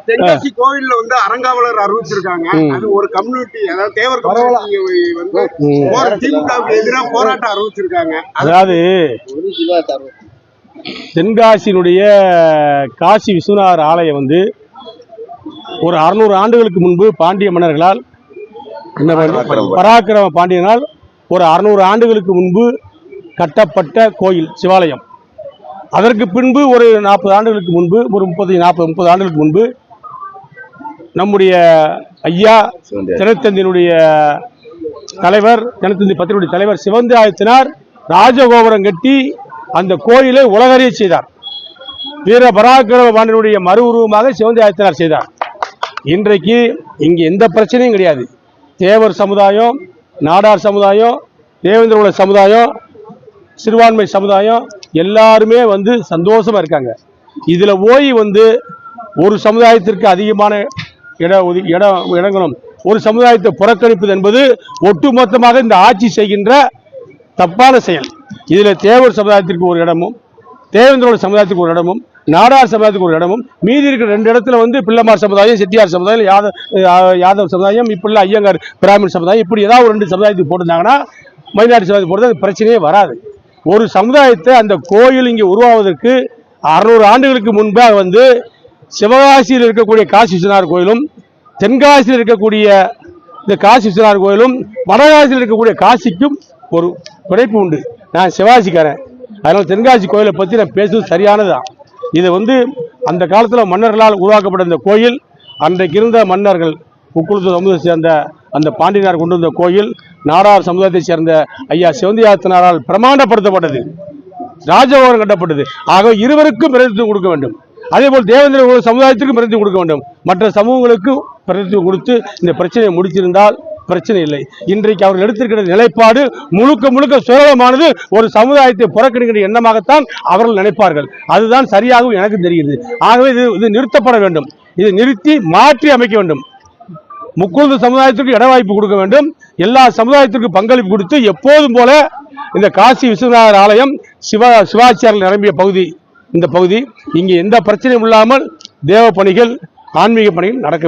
தென்காசி கோவில்ல அறங்காவலர் அறிவிச்சிருக்காங்க. அது ஒரு கம்யூனிட்டி, அதாவது தேவர் திமுகவுக்கு எதிராக போராட்டம் அறிவிச்சிருக்காங்க. அதாவது தென்காசியினுடைய காசி விஸ்வநாதர் ஆலயம் ஒரு 600 ஆண்டுகளுக்கு முன்பு பாண்டிய மன்னர்களால் பராக்கிரம பாண்டியனால் ஒரு 600 ஆண்டுகளுக்கு முன்பு கட்டப்பட்ட கோயில் சிவாலயம். அதற்கு பின்பு ஒரு 40 ஆண்டுகளுக்கு முன்பு, ஒரு 30 ஆண்டுகளுக்கு முன்பு நம்முடைய ஐயா தினத்தந்தியினுடைய தலைவர், தினத்தந்தி பத்திரிகையுடைய தலைவர் சிவந்தி ஆதித்தனார் ராஜகோபுரம் கட்டி அந்த கோயிலை உலகறிய செய்தார். வீர பராக்கிரம பாண்டியனுடைய மறு உருவமாக சிவந்தி ஆதித்தனார் செய்தார். இன்றைக்கு இங்கு எந்த பிரச்சனையும் கிடையாது. தேவர் சமுதாயம், நாடார் சமுதாயம், தேவேந்திர சமுதாயம், சிறுபான்மை சமுதாயம் எல்லாருமே சந்தோஷமா இருக்காங்க. இதுல போய் ஒரு சமுதாயத்திற்கு அதிகமான இடங்களும் ஒரு சமுதாயத்தை புறக்கணிப்பது என்பது ஒட்டுமொத்தமாக இந்த ஆட்சி செய்கின்ற தப்பான செயல். இதுல தேவர் சமுதாயத்திற்கு ஒரு இடமும், தேவேந்திர சமுதாயத்துக்கு ஒரு இடமும், நாடார் சமுதாயத்துக்கு ஒரு இடமும், மீதி இருக்கிற 2 இடத்துல பிள்ளைமார் சமுதாயம், செட்டியார் சமுதாயம், யாதவ் சமுதாயம், இப்படி ஐயங்கார் பிராமண சமுதாயம், இப்படி ஏதாவது 2 சமுதாயத்துக்கு போட்டிருந்தாங்கன்னா மைனாரிட்டி சமுதாயத்துக்கு போடுறது அது பிரச்சனையே வராது. ஒரு சமுதாயத்தை அந்த கோயில் இங்கே உருவாவதற்கு 600 ஆண்டுகளுக்கு முன்பாக சிவகாசியில் இருக்கக்கூடிய காசி விஸ்வநாதர் கோயிலும், தென்காசியில் இருக்கக்கூடிய இந்த காசி விஸ்வநாதர் கோயிலும், வடகாசியில் இருக்கக்கூடிய காசிக்கும் ஒரு குறைப்பு உண்டு. நான் சிவகாசிக்காரன், அதனால் தென்காசி கோயிலை பற்றி நான் பேசுவது சரியானதுதான். இது அந்த காலத்தில் மன்னர்களால் உருவாக்கப்பட்ட இந்த கோயில், அன்றைக்கு இருந்த மன்னர்கள் முக்குளத்து சமூகத்தை சேர்ந்த அந்த பாண்டியனார் கொண்டு வந்த கோயில், நாடார் சமுதாயத்தை சேர்ந்த ஐயா சிவந்தி ஆதித்தனாரால் பிரமாண்டப்படுத்தப்பட்டது, ராஜகோபுரம் கட்டப்பட்டது. ஆக இருவருக்கும் பிரதிநிதித்துவம் கொடுக்க வேண்டும். அதே போல் தேவேந்திர சமுதாயத்துக்கும் பிரதிநிதித்துவம் கொடுக்க வேண்டும். மற்ற சமூகங்களுக்கு பிரதிநிதித்துவம் கொடுத்து இந்த பிரச்சனையை முடிச்சிருந்தால் பிரச்சனை இல்லை. இன்றைக்கு அவர்கள் எடுத்திருக்கிற நிலைப்பாடு முழுக்க முழுக்க சுலபமானது. ஒரு சமுதாயத்தை புறக்கணிக்கிற எண்ணமாகத்தான் அவர்கள் நினைப்பார்கள். அதுதான் சரியாகவும் எனக்கு தெரிகிறது. ஆகவே இது நிறுத்தப்பட வேண்டும். இதை நிறுத்தி மாற்றி அமைக்க வேண்டும். முக்குளத்து சமுதாயத்திற்கு இட வாய்ப்பு கொடுக்க வேண்டும். எல்லா சமுதாயத்திற்கும் பங்களிப்பு கொடுத்து எப்போதும் போல இந்த காசி விஸ்வநாதர் ஆலயம் சிவாச்சாரியர்கள் நிரம்பிய பகுதி இந்த பகுதி. இங்கே எந்த பிரச்சனையும் இல்லாமல் தேவ பணிகள், ஆன்மீக பணிகள் நடக்க